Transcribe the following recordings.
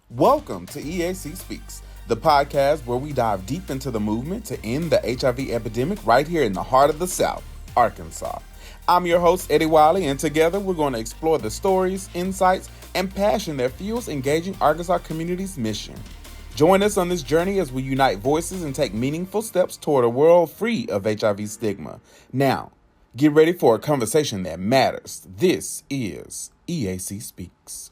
Welcome to EAC Speaks, the podcast where we dive deep into the movement to end the HIV epidemic right here in the heart of the South, Arkansas. I'm your host, Eddie Wiley, and together we're going to explore the stories, insights, and passion that fuels engaging Arkansas community's mission. Join us on this journey as we unite voices and take meaningful steps toward a world free of HIV stigma. Now, get ready for a conversation that matters. This is EAC Speaks.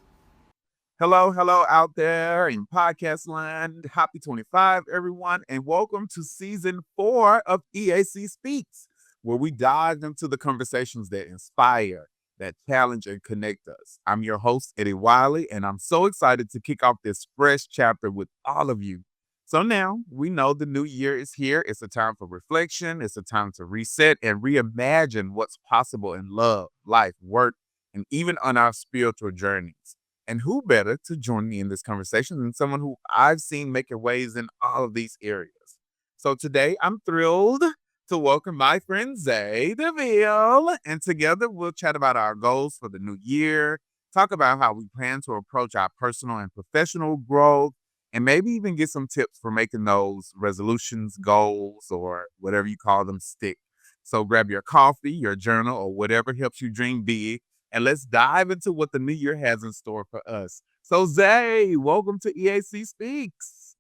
Hello out there in podcast land. Happy 25, everyone, and welcome to season 4 of EAC Speaks, where we dive into the conversations that inspire, that challenge, and connect us. I'm your host, Eddie Wiley, and I'm so excited to kick off this fresh chapter with all of you. So now we know the new year is here. It's a time for reflection, it's a time to reset and reimagine what's possible in love, life, work, and even on our spiritual journeys. And who better to join me in this conversation than someone who I've seen making waves in all of these areas? So today I'm thrilled to welcome my friend Zay DeVille. And together we'll chat about our goals for the new year, talk about how we plan to approach our personal and professional growth, and maybe even get some tips for making those resolutions, goals, or whatever you call them stick. So grab your coffee, your journal, or whatever helps you dream big, and let's dive into what the new year has in store for us. So, Zay, welcome to EAC Speaks.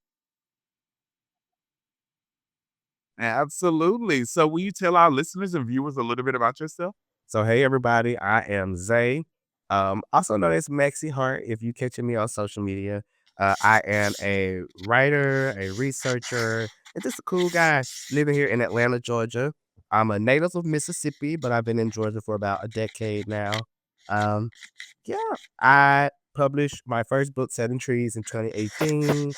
Absolutely. So, will you tell our listeners and viewers a little bit about yourself? So, hey everybody, I am Zay, also known as Maxxi Hart if you catching me on social media. I am a writer, a researcher, and just a cool guy living here in Atlanta, Georgia. I'm a native of Mississippi, but I've been in Georgia for about a decade now. Um, yeah, I published my first book, Seven Trees, in 2018,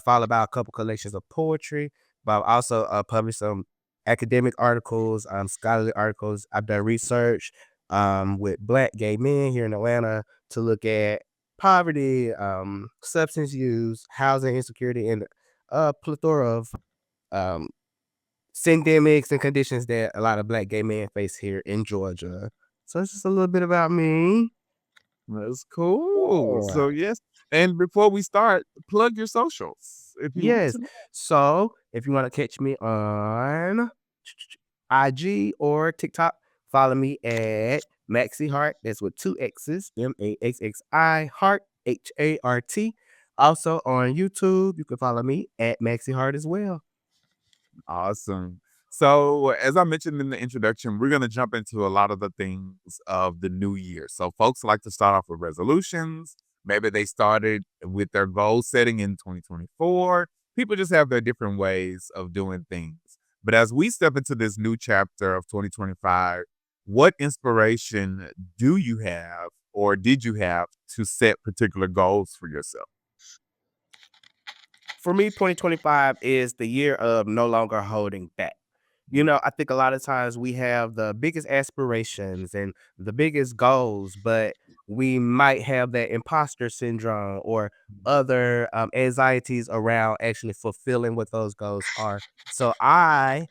followed by a couple collections of poetry, but I've also published some academic articles, scholarly articles. I've done research with Black gay men here in Atlanta to look at poverty, substance use, housing insecurity, and a plethora of um, syndemics and conditions that a lot of Black gay men face here in Georgia. So it's just a little bit about me. That's cool. Yeah. So, yes. And before we start, plug your socials if you want Yes. to. So if you want to catch me on IG or TikTok, follow me at Maxxi Hart. That's with two X's, Maxxi Hart, HART. Also on YouTube, you can follow me at Maxxi Hart as well. Awesome. So, as I mentioned in the introduction, we're going to jump into a lot of the things of the new year. So, folks like to start off with resolutions. Maybe they started with their goal setting in 2024. People just have their different ways of doing things. But as we step into this new chapter of 2025, what inspiration do you have or did you have to set particular goals for yourself? For me, 2025 is the year of no longer holding back. I think a lot of times we have the biggest aspirations and the biggest goals, but we might have that imposter syndrome or other anxieties around actually fulfilling what those goals are. So I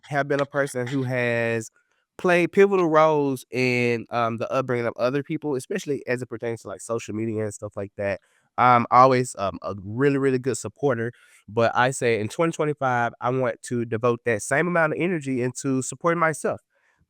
have been a person who has played pivotal roles in the upbringing of other people, especially as it pertains to like social media and stuff like that. I'm always a really, really good supporter, but I say in 2025, I want to devote that same amount of energy into supporting myself,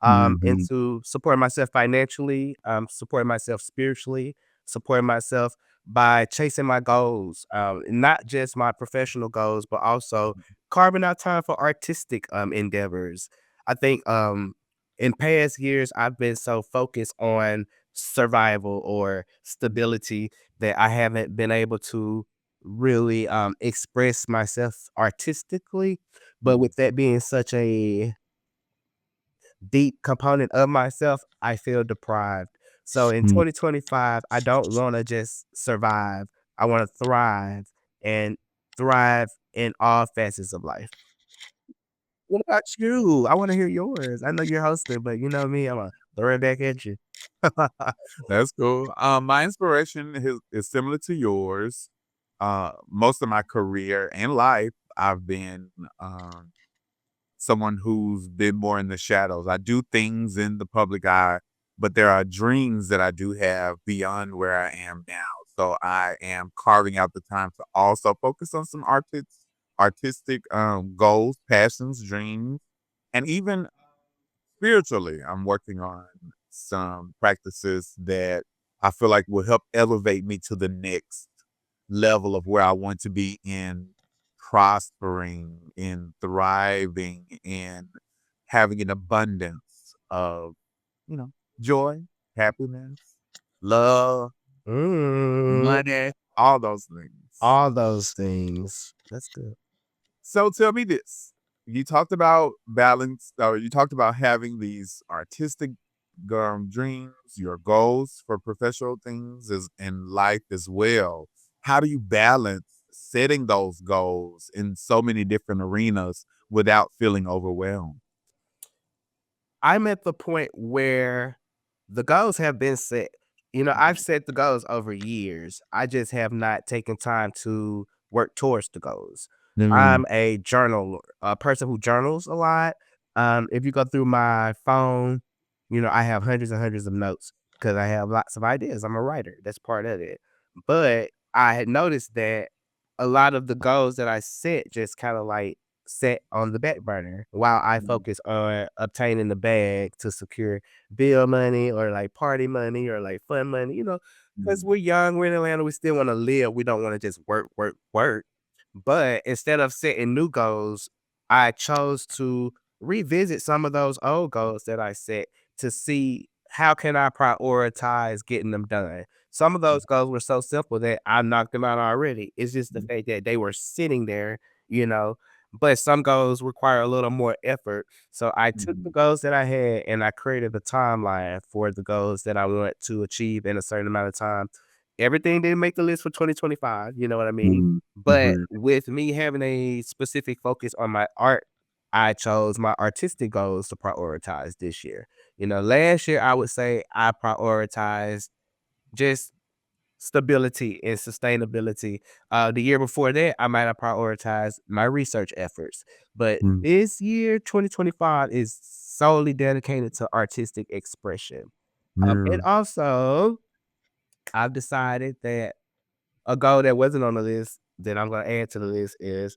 Mhm. into supporting myself financially, supporting myself spiritually, supporting myself by chasing my goals, not just my professional goals, but also carving out time for artistic endeavors. I think in past years I've been so focused on survival or stability that I haven't been able to really express myself artistically. But with that being such a deep component of myself, I feel deprived. So in 2025, I don't want to just survive. I want to thrive and thrive in all facets of life. What about you? I want to hear yours. I know you're hosting, but you know me, I'm gonna throw it back at you. That's cool. My inspiration is similar to yours. Most of my career and life, I've been someone who's been more in the shadows. I do things in the public eye, but there are dreams that I do have beyond where I am now. So I am carving out the time to also focus on some artistic goals, passions, dreams, and even spiritually, I'm working on some practices that I feel like will help elevate me to the next level of where I want to be in prospering, in thriving, in having an abundance of, you know, joy, happiness, love, Mm, money, all those things. all those things. That's good. So tell me this. You talked about balance, or you talked about having these artistic dreams, your goals for professional things is in life as well. How do you balance setting those goals in so many different arenas without feeling overwhelmed? I'm at the point where the goals have been set. You know, I've set the goals over years. I just have not taken time to work towards the goals. Mm, I'm a person who journals a lot. If you go through my phone, you know, I have hundreds and hundreds of notes because I have lots of ideas. I'm a writer. That's part of it. But I had noticed that a lot of the goals that I set just kind of like set on the back burner while I mm, focus on obtaining the bag to secure bill money or like party money or like fun money, you know, because mm, we're young, we're in Atlanta, we still want to live. We don't want to just work, work, work. But instead of setting new goals, I chose to revisit some of those old goals that I set to see how can I prioritize getting them done. Some of those goals were so simple that I knocked them out already. It's just the mm, fact that they were sitting there, you know, but some goals require a little more effort. So I took the mm, goals that I had and I created a timeline for the goals that I want to achieve in a certain amount of time. Everything didn't make the list for 2025, you know what I mean? mm, But mhm, with me having a specific focus on my art, I chose my artistic goals to prioritize this year. You know, last year I would say I prioritized just stability and sustainability. The year before that, I might have prioritized my research efforts. But mm, this year, 2025, is solely dedicated to artistic expression. And mm, also, I've decided that a goal that wasn't on the list that I'm gonna add to the list is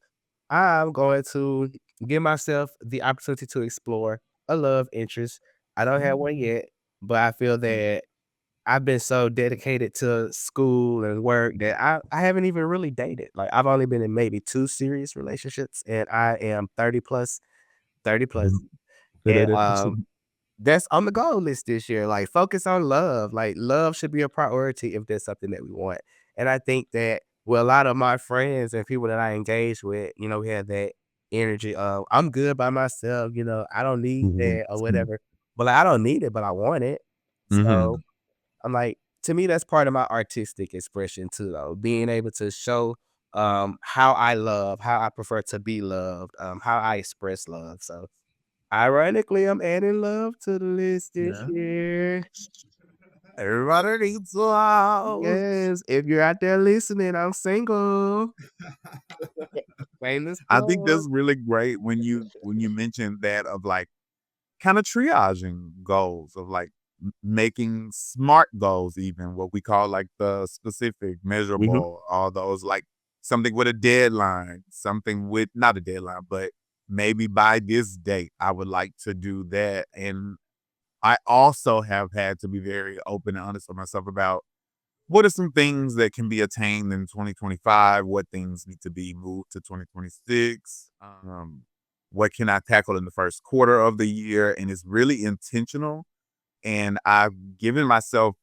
I'm going to give myself the opportunity to explore a love interest. I don't have one yet, but I feel that I've been so dedicated to school and work that I haven't even really dated. Like I've only been in maybe 2 serious relationships and I am 30 plus, 30 mm. plus. Say And that again. that's on the goal list this year. Like focus on love. Like love should be a priority if there's something that we want. And I think that with a lot of my friends and people that I engage with, you know, we have that energy of I'm good by myself, you know, I don't need Mhm, that or mm, whatever. But like, I don't need it, but I want it. So mhm, I'm like, to me, that's part of my artistic expression too, though. Being able to show how I love, how I prefer to be loved, how I express love. So ironically, I'm adding love to the list this yeah. year. Everybody needs love. Yes, if you're out there listening, I'm single. Famous I think plug. that's really great when you mention that of like kind of triaging goals of like making smart goals, even what we call like the specific, Mhm. measurable, all those like something with a deadline, something with not a deadline, but maybe by this date I would like to do that. And I also have had to be very open and honest with myself about what are some things that can be attained in 2025? What things need to be moved to 2026? What can I tackle in the first quarter of the year? And it's really intentional. And I've given myself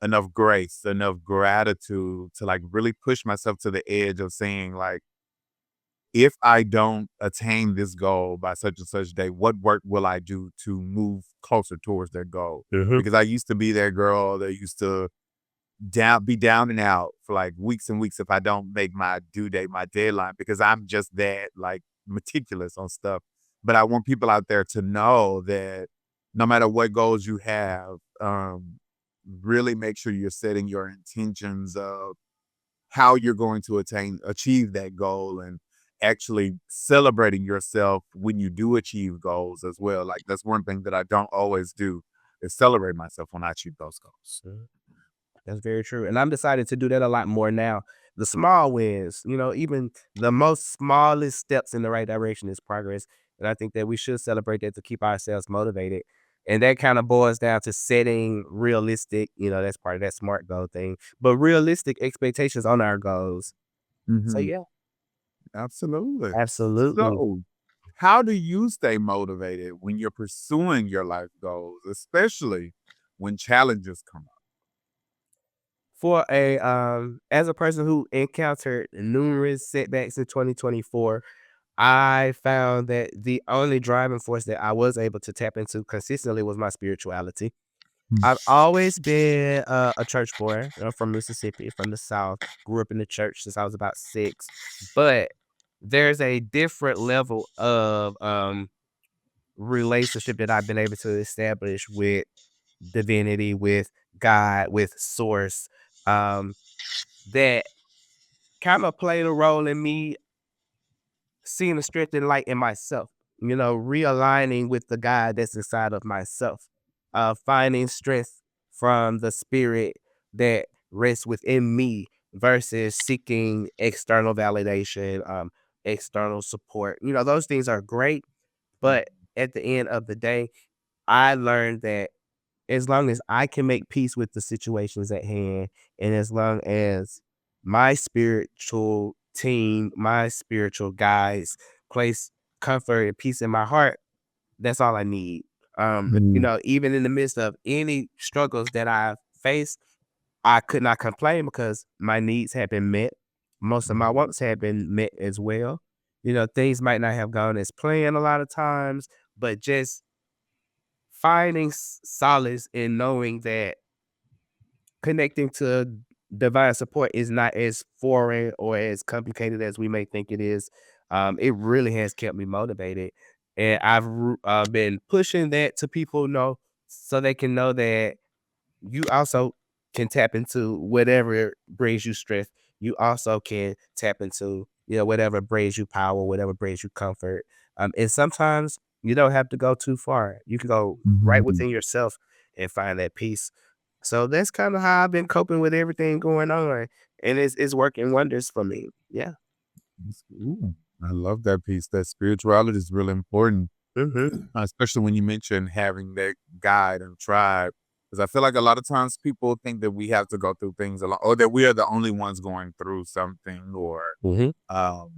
enough grace, enough gratitude to like really push myself to the edge of saying, like, if I don't attain this goal by such and such day, what work will I do to move closer towards that goal? Mhm. Because I used to be that girl that used to be down and out for like weeks and weeks if I don't make my due date, my deadline, because I'm just that like meticulous on stuff. But I want people out there to know that no matter what goals you have, really make sure you're setting your intentions of how you're going to achieve that goal and actually celebrating yourself when you do achieve goals as well. Like that's one thing that I don't always do is celebrate myself when I achieve those goals. That's very true. And I'm decided to do that a lot more now. The small wins, even the most smallest steps in the right direction is progress. And I think that we should celebrate that to keep ourselves motivated. And that kind of boils down to setting realistic, that's part of that SMART goal thing, but realistic expectations on our goals. So Hmm. yeah, Absolutely. absolutely. So, how do you stay motivated when you're pursuing your life goals, especially when challenges come up? For as a person who encountered numerous setbacks in 2024, I found that the only driving force that I was able to tap into consistently was my spirituality. Mm. I've always been a church boy. I'm from Mississippi, from the South. Grew up in the church since I was about 6. But there's a different level of relationship that I've been able to establish with divinity, with God, with source, that kind of played a role in me seeing the strength and light in myself, realigning with the God that's inside of myself, finding strength from the spirit that rests within me versus seeking external validation, external support. Those things are great, but at the end of the day, I learned that as long as I can make peace with the situations at hand, and as long as my spiritual team, my spiritual guides place comfort and peace in my heart, that's all I need. Mm. Even in the midst of any struggles that I've faced, I could not complain because my needs have been met. Most of my wants have been met as well. Things might not have gone as planned a lot of times, but just finding solace in knowing that connecting to divine support is not as foreign or as complicated as we may think it is. It really has kept me motivated, and I've been pushing that to people know so they can know that you also can tap into whatever brings you strength. You also can tap into, whatever brings you power, whatever brings you comfort. And sometimes you don't have to go too far. You can go right Mhm. within yourself and find that peace. So that's kind of how I've been coping with everything going on. And it's working wonders for me. Yeah. Ooh, I love that piece. That spirituality is really important, Hmm. especially when you mention having that guide and tribe. Because I feel like a lot of times people think that we have to go through things alone, or that we are the only ones going through something, or Hmm.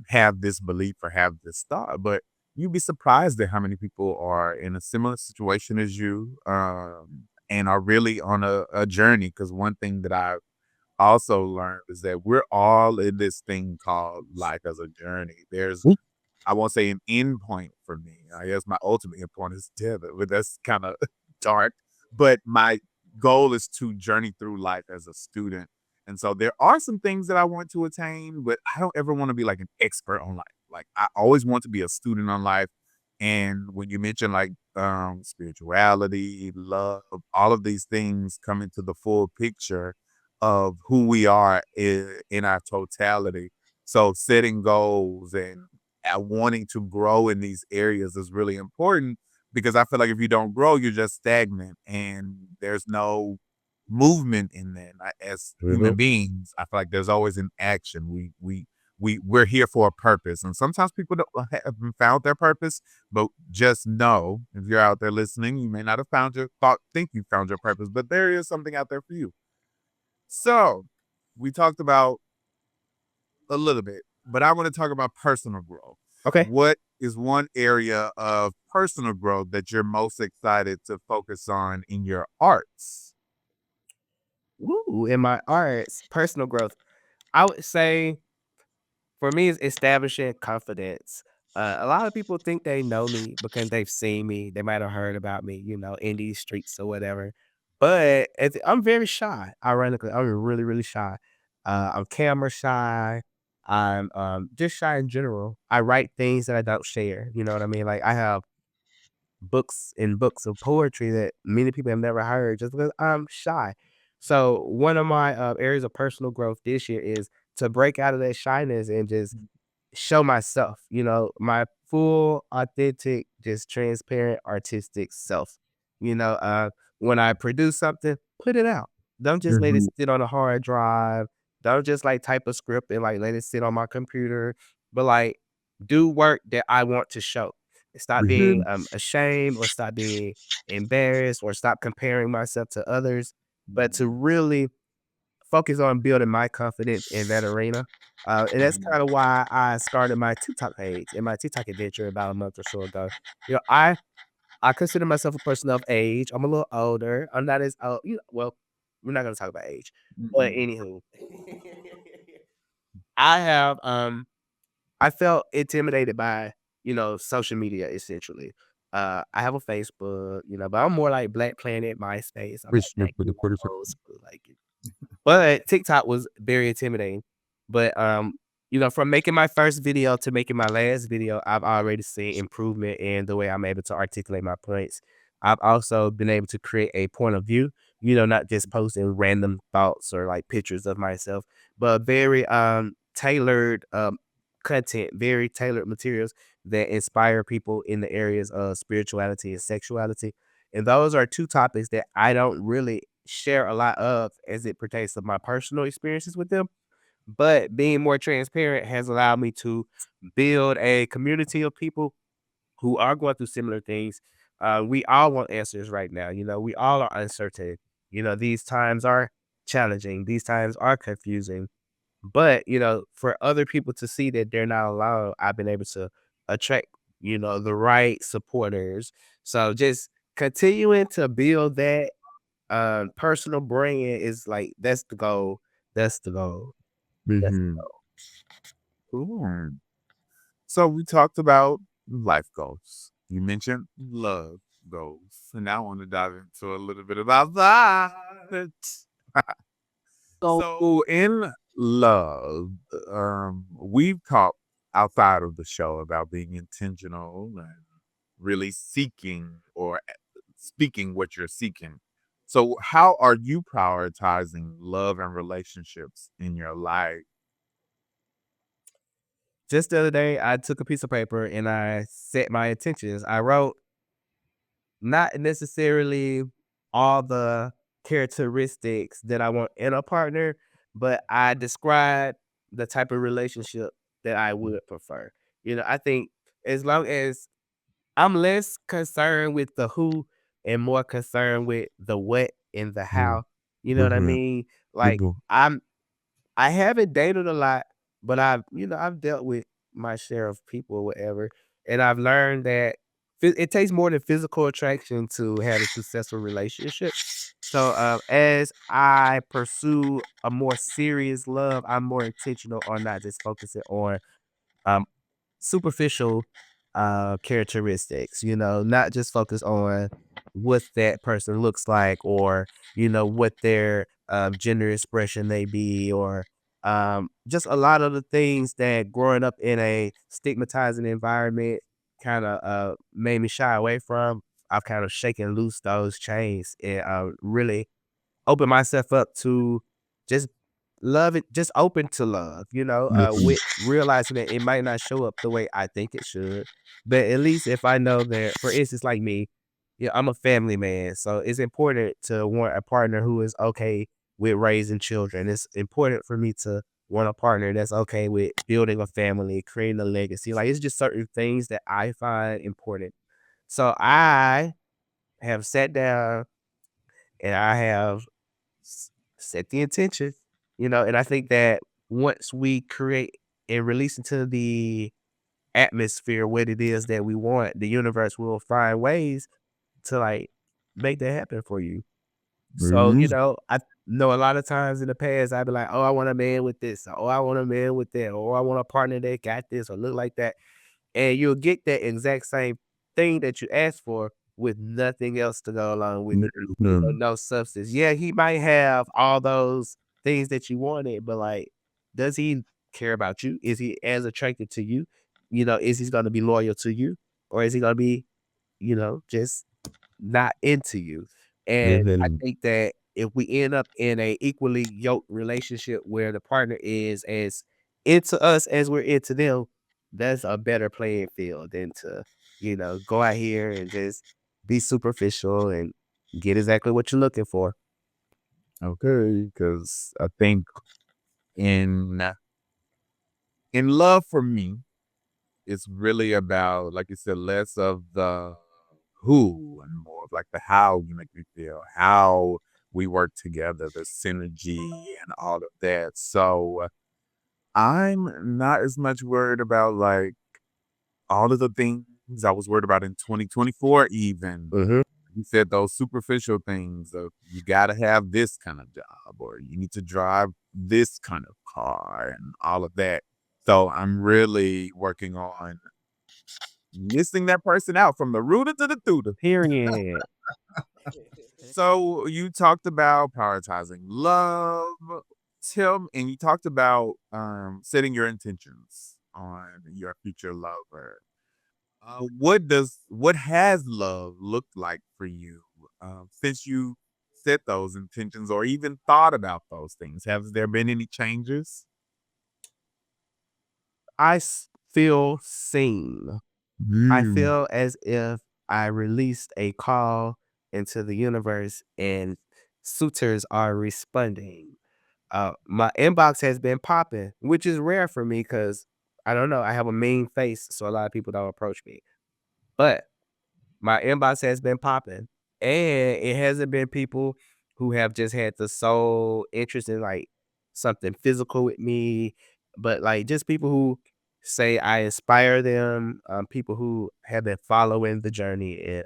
have this belief or have this thought. But you'd be surprised at how many people are in a similar situation as you, and are really on a journey. Because one thing that I also learned is that we're all in this thing called life as a journey. There's, I won't say an end point for me. I guess my ultimate end point is death, but that's kind of dark. But my goal is to journey through life as a student. And so there are some things that I want to attain, but I don't ever want to be like an expert on life. Like I always want to be a student on life. And when you mention like spirituality, love, all of these things come into the full picture of who we are in our totality. So setting goals and wanting to grow in these areas is really important because I feel like if you don't grow, you're just stagnant and there's no movement in that. As Hmm. human beings, I feel like there's always an action. We're here for a purpose, and sometimes people don't haven't found their purpose. But just know, if you're out there listening, you may not have found your thought, think you found your purpose, but there is something out there for you. So we talked about a little bit, but I want to talk about personal growth. Okay. What is one area of personal growth that you're most excited to focus on in your arts? Woo, in my arts, personal growth. I would say for me, it's establishing confidence. A lot of people think they know me because they've seen me. They might have heard about me, in these streets or whatever. But I'm very shy. Ironically, I'm really, really shy. I'm camera shy. I'm just shy in general. I write things that I don't share. You know what I mean? Like I have books and books of poetry that many people have never heard just because I'm shy. So one of my areas of personal growth this year is to break out of that shyness and just show myself, my full, authentic, just transparent, artistic self. You know, uh, when I produce something, put it out. Don't just let it Mhm. sit on a hard drive. Don't just like type a script and like let it sit on my computer, but like do work that I want to show. Stop being Mhm. ashamed or stop being embarrassed or stop comparing myself to others, but to really focus on building my confidence in that arena. And that's kind of why I started my TikTok page and my TikTok adventure about a month or so ago. You know, I consider myself a person of age. I'm a little older. I'm not as old. Well, we're not gonna talk about age, but Mhm. anywho, I have I felt intimidated by social media essentially. I have a Facebook, but I'm more like Black Planet, MySpace. I'm like that, old school, like but TikTok was very intimidating. But, from making my first video to making my last video, I've already seen improvement in the way I'm able to articulate my points. I've also been able to create a point of view, not just posting random thoughts or like pictures of myself, but very tailored content, very tailored materials that inspire people in the areas of spirituality and sexuality. And those are two topics that I don't really share a lot of as it pertains to my personal experiences with them. But being more transparent has allowed me to build a community of people who are going through similar things. We all want answers right now. We all are uncertain. These times are challenging, these times are confusing. But, for other people to see that they're not alone, I've been able to attract, the right supporters. So just continuing to build that personal brand is like that's the goal. That's the goal. That's the Mhm. goal. Cool. So we talked about life goals. You mentioned love goals. And now I want to dive into a little bit about that. So in love, we've talked outside of the show about being intentional and really seeking or speaking what you're seeking. So how are you prioritizing love and relationships in your life? Just the other day, I took a piece of paper and I set my intentions. I wrote not necessarily all the characteristics that I want in a partner, but I described the type of relationship that I would prefer. I think as long as I'm less concerned with the who and more concerned with the what and the Mhm. how. You know what I Mhm. mean? Like Mhm. I haven't dated a lot, but I've dealt with my share of people or whatever, and I've learned that it takes more than physical attraction to have a successful relationship. So, as I pursue a more serious love, I'm more intentional on not just focusing on um superficial characteristics, not just focus on what that person looks like or, what their gender expression may be or just a lot of the things that growing up in a stigmatizing environment kind of made me shy away from. I've kind of shaken loose those chains and really open myself up to just love it, just open to love, Mhm. with realizing that it might not show up the way I think it should. But at least if I know that, for instance, like me, yeah, I'm a family man. So it's important to want a partner who is okay with raising children. It's important for me to want a partner that's okay with building a family, creating a legacy. Like it's just certain things that I find important. So I have sat down and I have set the intention, and I think that once we create and release into the atmosphere what it is that we want, the universe will find ways to like make that happen for you. So, Mhm. I know a lot of times in the past I'd be like, oh, I want a man with this, or oh, I want a man with that, or I want a partner that got this or look like that. And you'll get that exact same thing that you asked for with nothing else to go along with it. Mhm. No substance. Yeah, he might have all those things that you wanted, but like, does he care about you? Is he as attracted to you? Is he gonna be loyal to you? Or is he gonna be, just not into you. And I Mhm. think that if we end up in a equally yoked relationship where the partner is as into us as we're into them, that's a better playing field than to, go out here and just be superficial and get exactly what you're looking for. Okay, because I think in in love for me, it's really about, like you said, less of the who and more of like the how you make me feel, how we work together, the synergy and all of that. So I'm not as much worried about like all of the things I was worried about in 2024 even. Mhm. You said those superficial things of you gotta have this kind of job or you need to drive this kind of car and all of that. So I'm really working on missing that person out from the rooter to the tutor. Period. So you talked about prioritizing love. And you talked about setting your intentions on your future lover. What has love looked like for you since you set those intentions or even thought about those things? Have there been any changes? Feel seen. I Mm. feel as if I released a call into the universe and suitors are responding. My inbox has been popping, which is rare for me because I don't know. I have a mean face, so a lot of people don't approach me. But my inbox has been popping, and it hasn't been people who have just had the sole interest in like something physical with me, but like just people who say I inspire them, people who have been following the journey, and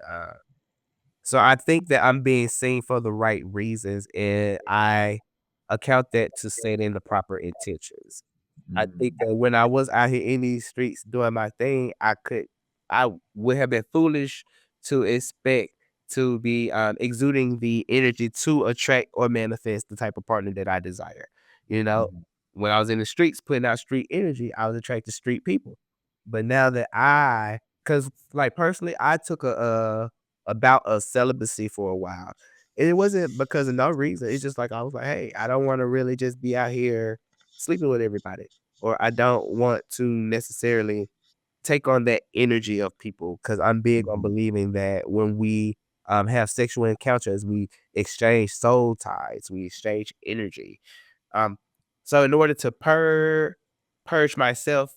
so I think that I'm being seen for the right reasons, and I account that to setting the proper intentions. I think Mm. that when I was out here in these streets doing my thing, I would have been foolish to expect to be, exuding the energy to attract or manifest the type of partner that I desire, you know? Mhm. When I was in the streets putting out street energy, I was attracted to street people. But now that cause like, personally, I took a bout of celibacy for a while. And it wasn't because of no reason, it's just like, I was like, "Hey, I don't wanna really just be out here sleeping with everybody." Or I don't want to necessarily take on that energy of people because I'm big on Mhm. believing that when we have sexual encounters, we exchange soul ties, we exchange energy. Um, so in order to purge myself,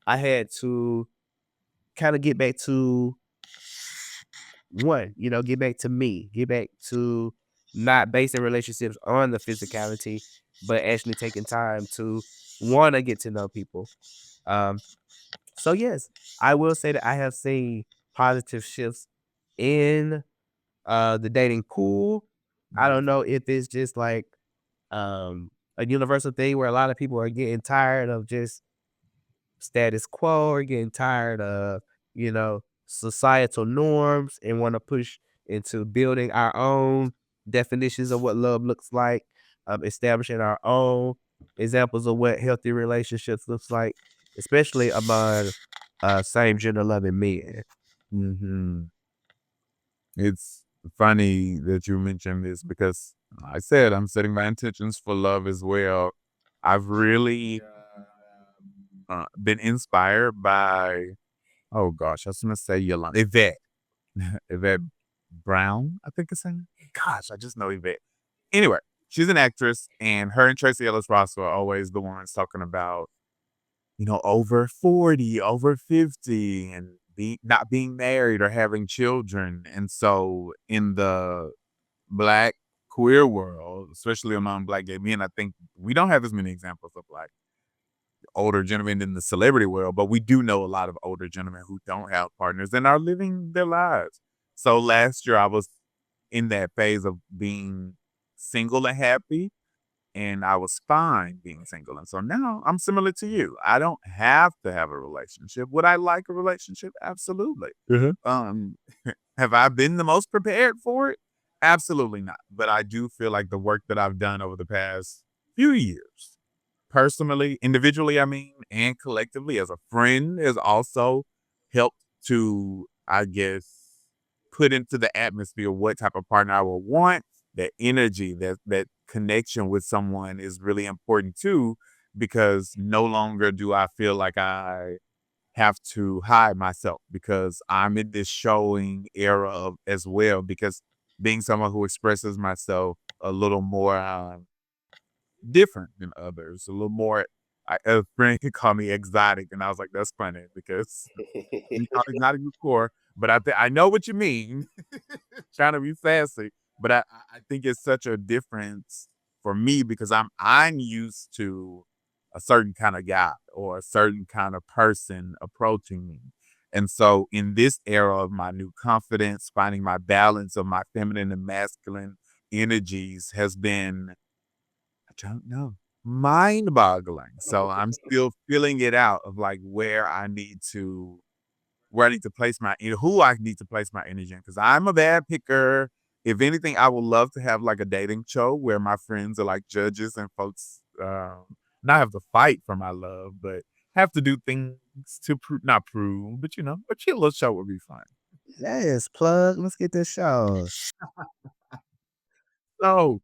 I had to kind of get back to one, get back to me, get back to not basing relationships on the physicality, but actually taking time to want to get to know people. Um, So yes, I will say that I have seen positive shifts in the dating pool. I don't know if it's just like um a universal thing where a lot of people are getting tired of just status quo or getting tired of, societal norms and want to push into building our own definitions of what love looks like, establishing our own examples of what healthy relationships looks like, especially among same gender loving men. Mhm. It's funny that you mentioned this because I said I'm setting my intentions for love as well. I've really been inspired by, oh gosh, I was gonna say Yolanda, Yvette, Yvette Brown, I think it's her name. Gosh, I just know Yvette. Anyway, she's an actress, and her and Tracy Ellis Ross are always the ones talking about, over 40, over 50, and not being married or having children. And so in the Black queer world, especially among Black gay men, I think we don't have as many examples of like older gentlemen in the celebrity world, but we do know a lot of older gentlemen who don't have partners and are living their lives. So last year I was in that phase of being single and happy, and I was fine being single. And so now I'm similar to you. I don't have to have a relationship. Would I like a relationship? Absolutely. Mhm. Um, have I been the most prepared for it? Absolutely not. But I do feel like the work that I've done over the past few years, personally, individually, I mean, and collectively as a friend, has also helped to, I guess, put into the atmosphere what type of partner I would want. That energy, that connection with someone is really important too, because no longer do I feel like I have to hide myself because I'm in this showing era of as well. Because being someone who expresses myself a little more different than others, a little more. A friend could call me exotic, and I was like, "That's funny because you call me exotic before, but I know what you mean." Trying to be fancy, but I think it's such a difference for me because I'm used to a certain kind of guy or a certain kind of person approaching me. And so in this era of my new confidence, finding my balance of my feminine and masculine energies has been, I don't know, mind-boggling. So I'm still feeling it out of like where I need to place who I need to place my energy in. Because I'm a bad picker. If anything, I would love to have like a dating show where my friends are like judges and folks not have to fight for my love, but have to do things to not prove, but a cute little show would be fun. Yes, plug. Let's get this show. So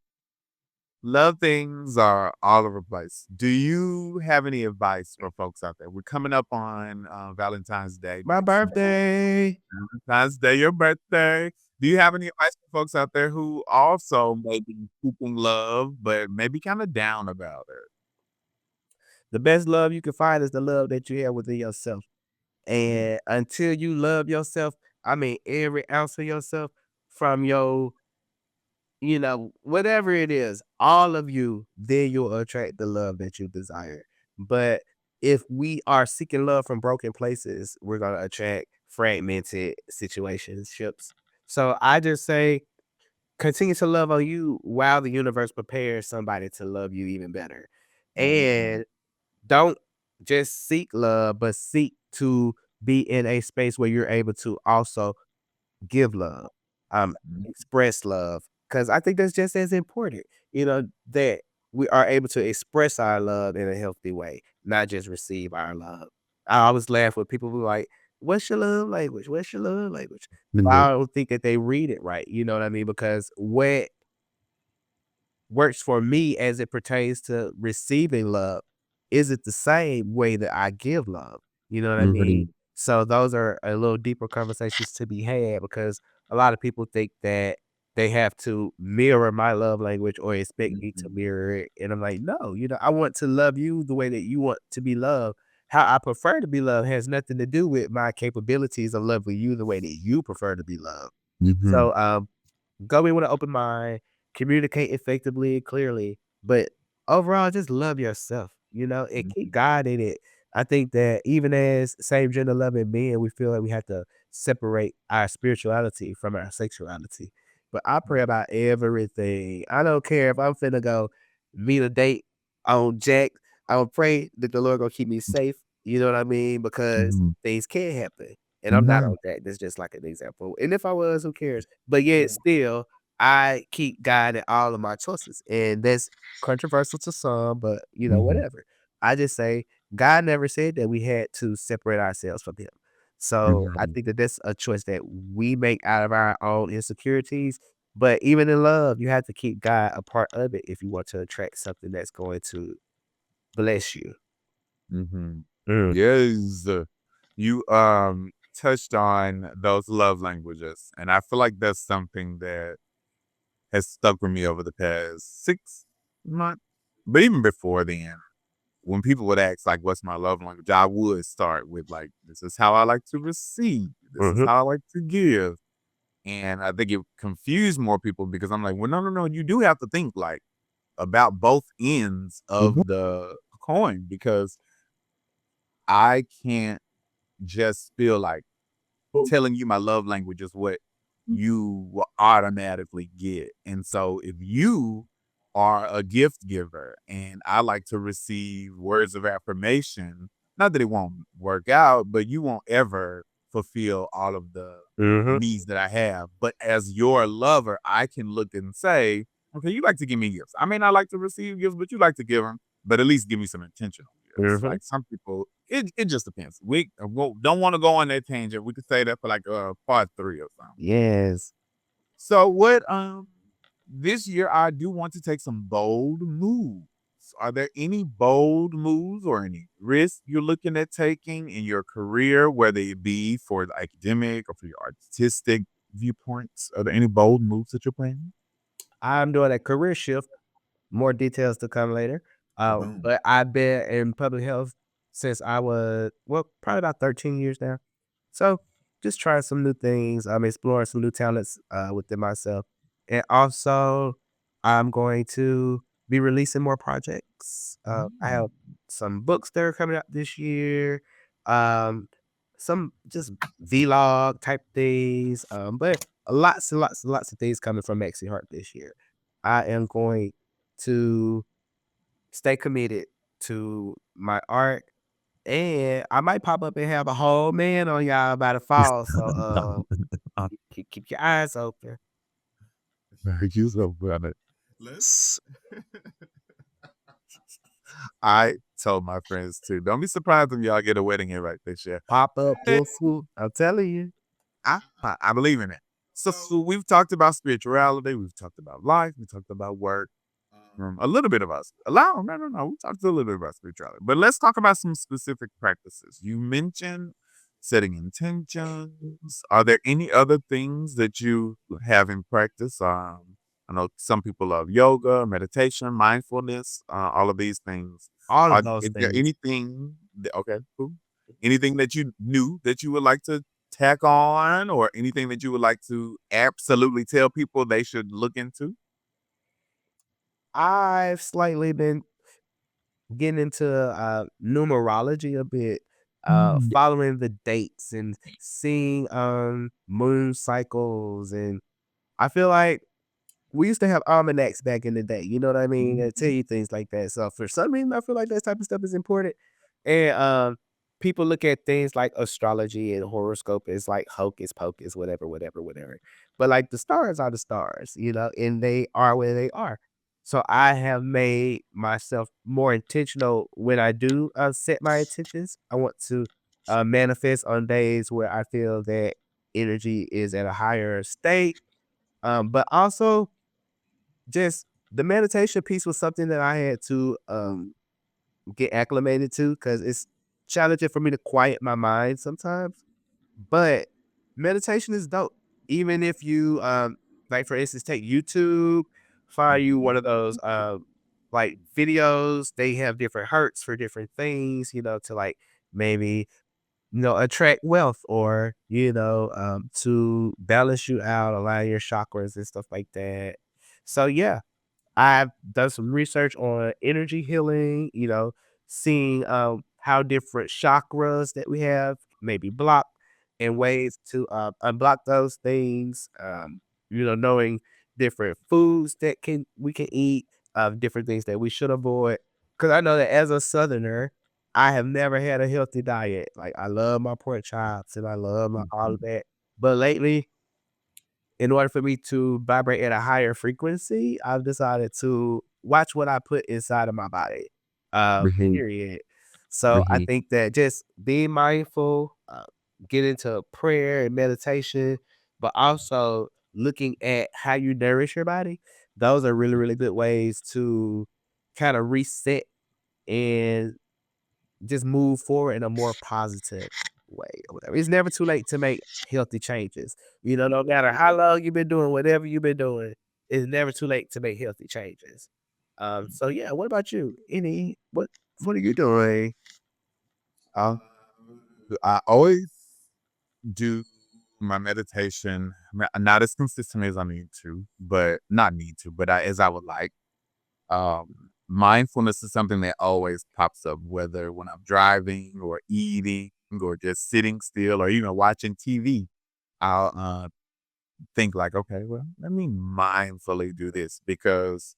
love things are all over the place. Do you have any advice for folks out there? We're coming up on Valentine's Day My next month. birthday. Valentine's Day, your birthday. Do you have any advice for folks out there who also may be seeking love, but maybe kind of down about it? The best love you can find is the love that you have within yourself. Mm, And until you love yourself, I mean, every ounce of yourself from your, whatever it is, all of you, then you'll attract the love that you desire. But if we are seeking love from broken places, we're going to attract fragmented situationships. So I just say, continue to love on you while the universe prepares somebody to love you even better. mhm, And don't just seek love, but seek to be in a space where you're able to also give love, mhm, express love, because I think that's just as important, that we are able to express our love in a healthy way, not just receive our love. I always laugh when people be like, "What's your love language? What's your love language?" But mhm, I don't think that they read it right, you know what I mean? Because what works for me as it pertains to receiving love isn't the same way that I give love. You know what I mean? mhm, So those are a little deeper conversations to be had because a lot of people think that they have to mirror my love language or expect me to mhm, mirror it. And I'm like, no, I want to love you the way that you want to be loved. How I prefer to be loved has nothing to do with my capabilities of loving you the way that you prefer to be loved. mhm, So go in with an open mind, communicate effectively and clearly, but overall, just love yourself, and keep mhm, God in it. I think that even as same gender loving men, we feel like we have to separate our spirituality from our sexuality. But I pray about everything. I don't care if I'm finna go meet a date on Jack. I would pray that the Lord gonna keep me safe. You know what I mean? Because mhm, things can happen. And I'm not mhm, on Jack. That's just like an example. And if I was, who cares? But yet still, I keep God in all of my choices. And that's controversial to some, but mhm, whatever. I just say God never said that we had to separate ourselves from him. So I mhm, think that that's a choice that we make out of our own insecurities. But even in love, you have to keep God a part of it if you want to attract something that's going to bless you. mhm. Mm. Yes. You touched on those love languages, and I feel like that's something that has stuck with me over the past 6 months. But even before then, when people would ask like, "What's my love language?" I would start with like, "This is how I like to receive. This is Mhm. how I like to give." And I think it confused more people because I'm like, "Well, no, no, no. You do have to think like about both ends Mhm. of the coin because I can't just feel like telling you my love language is what you will automatically get. And so if you are a gift giver and I like to receive words of affirmation, not that it won't work out, but you won't ever fulfill all of the Mhm. needs that I have. But as your lover, I can look and say, okay, you like to give me gifts. I may not like to receive gifts, but you like to give them, but at least give me some intentional gifts. Mhm. Like some people, it just depends. We don't want to go on that tangent. We could say that for like part three or something. Yes. So what this year I do want to take some bold moves. Are there any bold moves or any risks you're looking at taking in your career, whether it be for the academic or for your artistic viewpoints? Are there any bold moves that you're planning? I'm doing a career shift. More details to come later. Boom. But I've been in public health since I was, well, probably about 13 years now. So just trying some new things. I'm exploring some new talents within myself. And also, I'm going to be releasing more projects. I have Mm. some books that are coming out this year. Um, some just vlog type things. But lots and lots and lots of things coming from Maxxi Hart this year. I am going to stay committed to my art, and I might pop up and have a whole man on y'all by the fall. So, keep your eyes open. You so funny. Let's. I told my friends too. Don't be surprised if y'all get a wedding invite this year. Pop up, woof woof. I'm telling you. I believe in it. So we've talked about spirituality, we've talked about life, we talked about work, a little bit of us. No. We talked a little bit about spirituality, but let's talk about some specific practices. You mentioned setting intentions. Are there any other things that you have in practice? I know some people love yoga, meditation, mindfulness, all of these things. All of those Is there things. anything? Okay, cool. Anything that you knew that you would like to tack on, or anything that you would like to absolutely tell people they should look into? I've slightly been getting into numerology a bit, Mm. following the dates and seeing moon cycles, and I feel like we used to have almanacs back in the day, you know what I mean? That tell Mhm. you things like that. So for some reason, I feel like that type of stuff is important. And people look at things like astrology and horoscope as like hocus pocus, whatever, whatever, whatever. But like the stars are the stars, and they are where they are. So I have made myself more intentional when I do set my intentions. I want to manifest on days where I feel that energy is at a higher state. But also just the meditation piece was something that I had to, get acclimated to because it's challenging for me to quiet my mind sometimes, but meditation is dope. Even if you, like, for instance, take YouTube, find you one of those, like, videos, they have different hertz for different things, to, like, maybe, attract wealth or, to balance you out, align your chakras and stuff like that. So, yeah. I've done some research on energy healing, seeing how different chakras that we have may be blocked and ways to unblock those things. Knowing different foods that can we can eat, different things that we should avoid. Because I know that as a Southerner, I have never had a healthy diet. Like I love my pork chops and I love my all of Mhm. that. But lately, in order for me to vibrate at a higher frequency, I've decided to watch what I put inside of my body, Mhm. period. So I Mhm. think that just being mindful, get into prayer and meditation, but also looking at how you nourish your body, those are really, really good ways to kind of reset and just move forward in a more positive way or whatever. It's never too late to make healthy changes. No matter how long you've been doing whatever you've been doing, it's never too late to make healthy changes. So yeah, what about you? What are you doing? Uh, I always do my meditation, not as consistently as I need to, but not need to, but as I would like. Mindfulness is something that always pops up, whether when I'm driving or eating or just sitting still or even watching TV. I'll think like, okay, well, let me mindfully do this because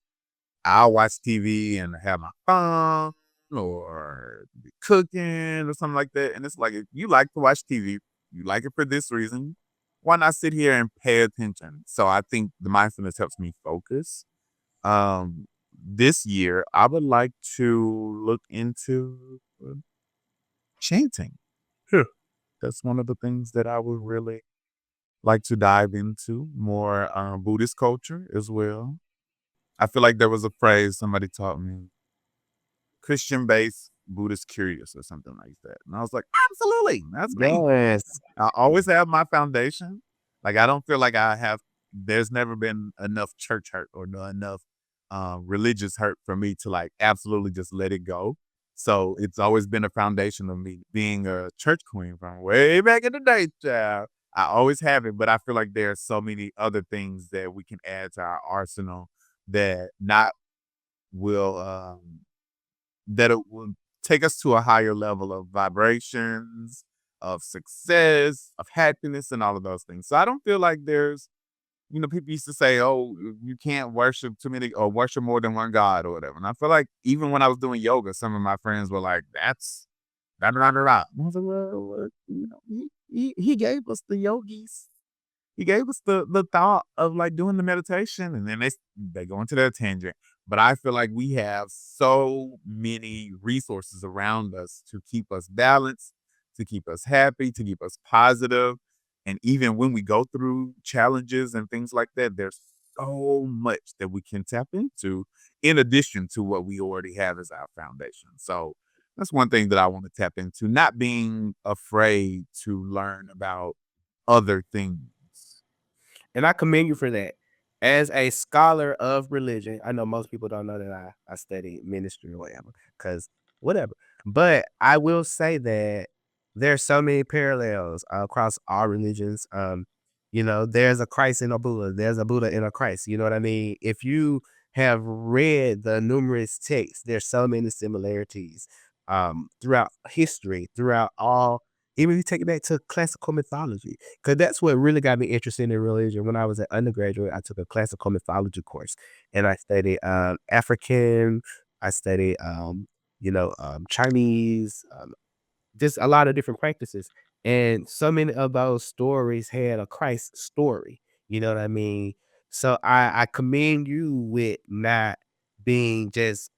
I'll watch TV and have my phone or be cooking or something like that. And it's like, if you like to watch TV, you like it for this reason, why not sit here and pay attention? So I think the mindfulness helps me focus. This year, I would like to look into chanting. Huh. That's one of the things that I would really like to dive into more Buddhist culture as well. I feel like there was a phrase somebody taught me, Christian based, Buddhist curious or something like that. And I was like, absolutely, that's me. Yes. I always have my foundation. Like I don't feel like I have there's never been enough church hurt or no enough religious hurt for me to like absolutely just let it go. So it's always been a foundation of me being a church queen from way back in the day, child. I always have it, but I feel like there's so many other things that we can add to our arsenal that not will that it will take us to a higher level of vibrations, of success, of happiness, and all of those things. So I don't feel like there's, people used to say, oh, you can't worship too many or worship more than one God or whatever. And I feel like even when I was doing yoga, some of my friends were like, that's that not right. I was like, well, he gave us the yogis. He gave us the thought of like doing the meditation, and then they go into their tangent. But I feel like we have so many resources around us to keep us balanced, to keep us happy, to keep us positive. And even when we go through challenges and things like that, there's so much that we can tap into in addition to what we already have as our foundation. So that's one thing that I want to tap into, not being afraid to learn about other things. And I commend you for that. As a scholar of religion, I know most people don't know that I study ministry or whatever, because whatever. But I will say that there's so many parallels across all religions. There's a Christ in a Buddha, there's a Buddha in a Christ. You know what I mean? If you have read the numerous texts, there's so many similarities throughout history, throughout all, even if you take it back to classical mythology. 'Cause that's what really got me interested in religion. When I was an undergraduate, I took a classical mythology course, and I studied, African, I studied, Chinese, just a lot of different practices, and so many of those stories had a Christ story, you know what I mean? So I commend you with not being just,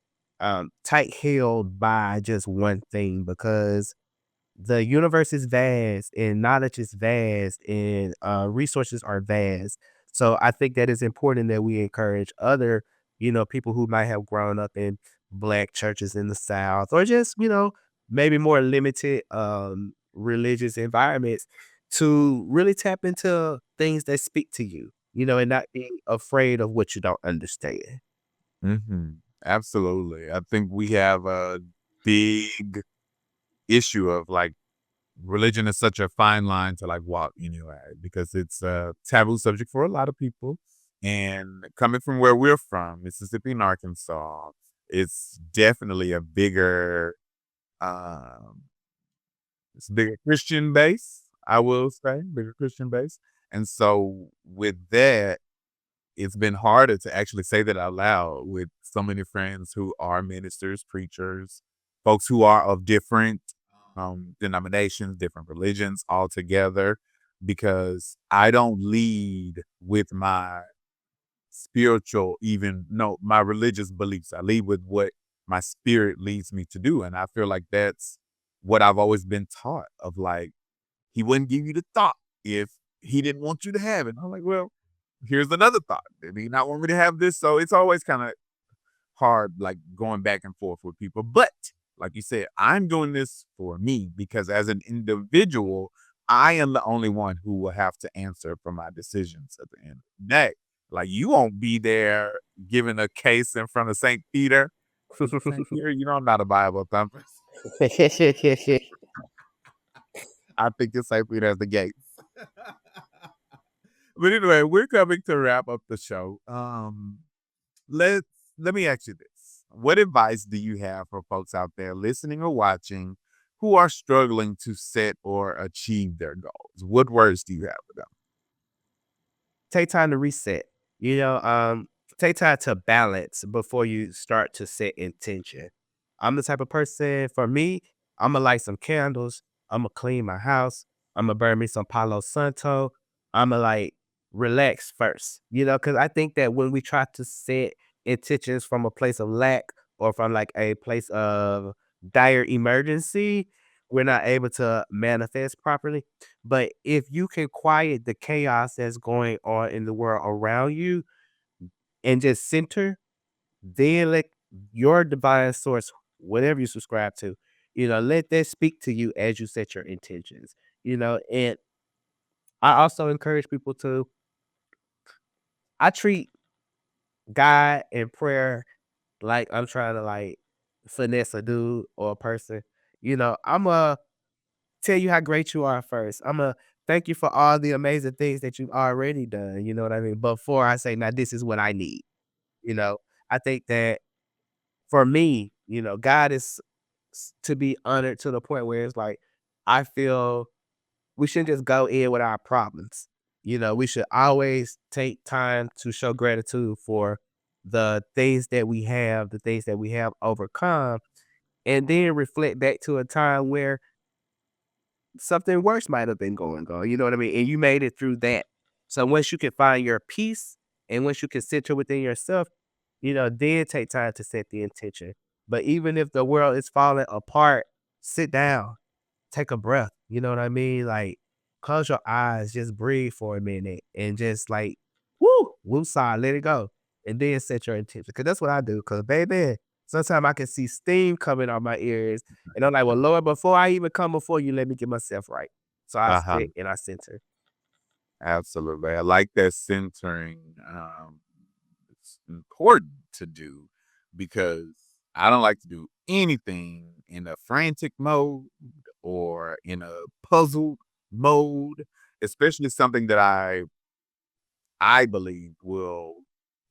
tight-held by just one thing, because the universe is vast and knowledge is vast and resources are vast. So I think that it's important that we encourage other, people who might have grown up in black churches in the South, or just, maybe more limited religious environments, to really tap into things that speak to you, and not being afraid of what you don't understand. Absolutely. I think we have a big issue of like religion is such a fine line to like walk anyway, because it's a taboo subject for a lot of people. And coming from where we're from, Mississippi and Arkansas, it's definitely a um, it's a bigger Christian base, I will say, bigger Christian base. And so with that, it's been harder to actually say that out loud with so many friends who are ministers, preachers, folks who are of different denominations, different religions altogether, because I don't lead with my spiritual, even no, my religious beliefs. I lead with what my spirit leads me to do. And I feel like that's what I've always been taught of like, he wouldn't give you the thought if he didn't want you to have it. I'm like, well, here's another thought. Did he not want me to have this? So it's always kind of hard, like going back and forth with people. But like you said, I'm doing this for me because as an individual, I am the only one who will have to answer for my decisions at the end of the day. Like you won't be there giving a case in front of St. Peter. St. Peter, I'm not a Bible thumper. I think it's St. Peter as the gates. But anyway, we're coming to wrap up the show. Let's let me ask you this. What advice do you have for folks out there listening or watching who are struggling to set or achieve their goals? What words do you have for them? Take time to reset. You know, take time to balance before you start to set intention. I'm the type of person, for me, I'm gonna light some candles. I'm gonna clean my house. I'm gonna burn me some Palo Santo. I'm gonna like relax first, because I think that when we try to set intentions from a place of lack or from like a place of dire emergency, we're not able to manifest properly. But if you can quiet the chaos that's going on in the world around you and just center, then let your divine source, whatever you subscribe to, let that speak to you as you set your intentions. And I also encourage people to I treat God and prayer like I'm trying to like finesse a dude or a person. I'ma tell you how great you are first. Imma thank you for all the amazing things that you've already done, you know what I mean? Before I say, "Now this is what I need," you know? I think that for me, God is to be honored to the point where it's like, I feel we shouldn't just go in with our problems. We should always take time to show gratitude for the things that we have, the things that we have overcome, and then reflect back to a time where something worse might have been going on, you know what I mean? And you made it through that. So once you can find your peace and once you can center within yourself, then take time to set the intention. But even if the world is falling apart, sit down, take a breath. You know what I mean? Like, close your eyes, just breathe for a minute and just like, woo, woosah, let it go. And then set your intention. Cause that's what I do. Cause baby, sometimes I can see steam coming out my ears. And I'm like, well, Lord, before I even come before you, let me get myself right. So I Uh-huh. sit and I center. Absolutely. I like that centering. It's important to do because I don't like to do anything in a frantic mode or in a puzzled mode, especially something that I believe will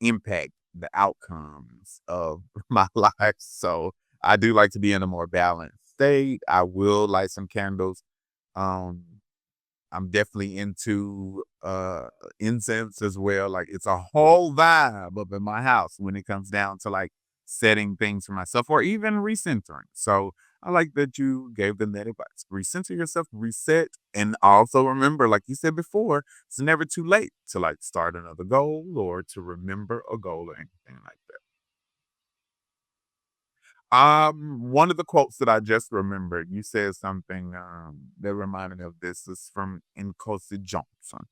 impact the outcomes of my life. So I do like to be in a more balanced state. I will light some candles. Um, I'm definitely into incense as well. Like it's a whole vibe up in my house when it comes down to like setting things for myself or even recentering. So I like that you gave them that advice. Recenter yourself, reset, and also remember, like you said before, it's never too late to like start another goal or to remember a goal or anything like that. One of the quotes that I just remembered, you said something that reminded me of this. Is from Nkosi Johnson.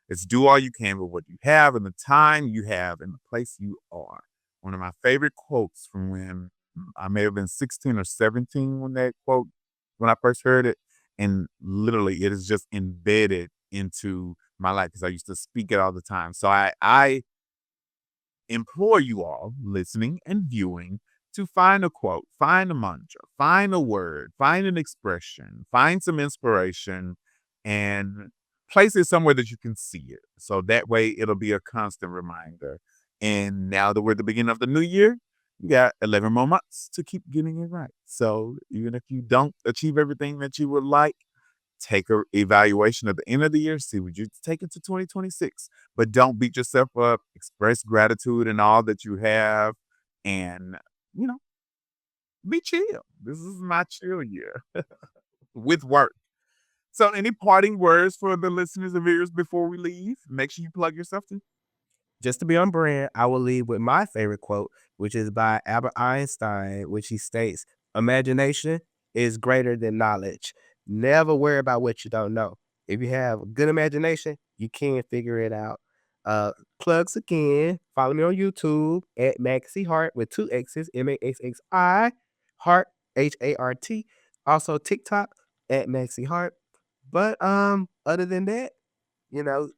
It's do all you can with what you have and the time you have and the place you are. One of my favorite quotes from when I may have been 16 or 17 when I first heard it. And literally it is just embedded into my life because I used to speak it all the time. So I implore you all listening and viewing to find a quote, find a mantra, find a word, find an expression, find some inspiration, and place it somewhere that you can see it. So that way it'll be a constant reminder. And now that we're at the beginning of the new year, you got 11 more months to keep getting it right. So even if you don't achieve everything that you would like, take a evaluation at the end of the year, see what you take into 2026. But don't beat yourself up. Express gratitude in all that you have, and you know, be chill. This is my chill year with work. So, any parting words for the listeners and viewers before we leave? Make sure you plug yourself in. Just to be on brand, I will leave with my favorite quote, which is by Albert Einstein, which he states, imagination is greater than knowledge. Never worry about what you don't know. If you have a good imagination, you can figure it out. Uh, Plugs again. Follow me on YouTube at Maxxi Hart with two X's, Maxxi Hart, Hart. Also TikTok at Maxxi Hart. But other than that, you know,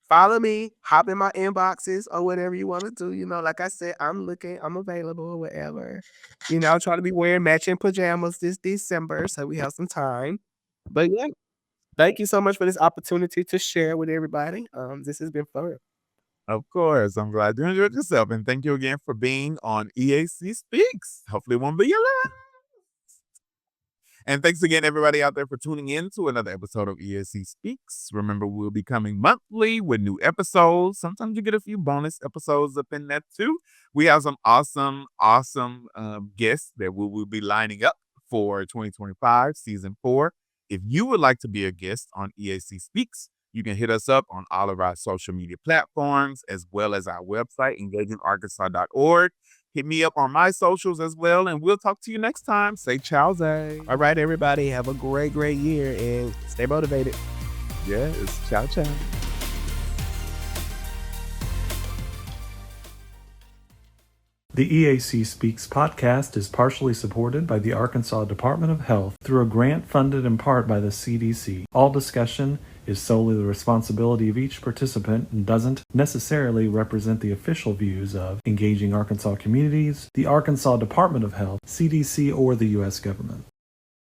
follow me, hop in my inboxes or whatever you want to do. Like I said, I'm looking, I'm available, whatever. I'm trying to be wearing matching pajamas this December, so we have some time. But yeah, thank you so much for this opportunity to share with everybody. This has been fun. Of course, I'm glad you enjoyed yourself, and thank you again for being on EAC Speaks. Hopefully, it won't be your last. And thanks again, everybody out there, for tuning in to another episode of ESC Speaks. Remember, we'll be coming monthly with new episodes. Sometimes you get a few bonus episodes up in that too. We have some awesome guests that we will be lining up for 2025 season 4. If you would like to be a guest on EAC Speaks, you can hit us up on all of our social media platforms as well as our website, engagingarkansas.org. Hit me up on my socials as well, and we'll talk to you next time. Say ciao, Zay. All right, everybody, have a great year and stay motivated. Yes, ciao, ciao. The EAC Speaks podcast is partially supported by the Arkansas Department of Health through a grant funded in part by the CDC. All discussion is solely the responsibility of each participant and doesn't necessarily represent the official views of Engaging Arkansas Communities, the Arkansas Department of Health, CDC, or the U.S. government.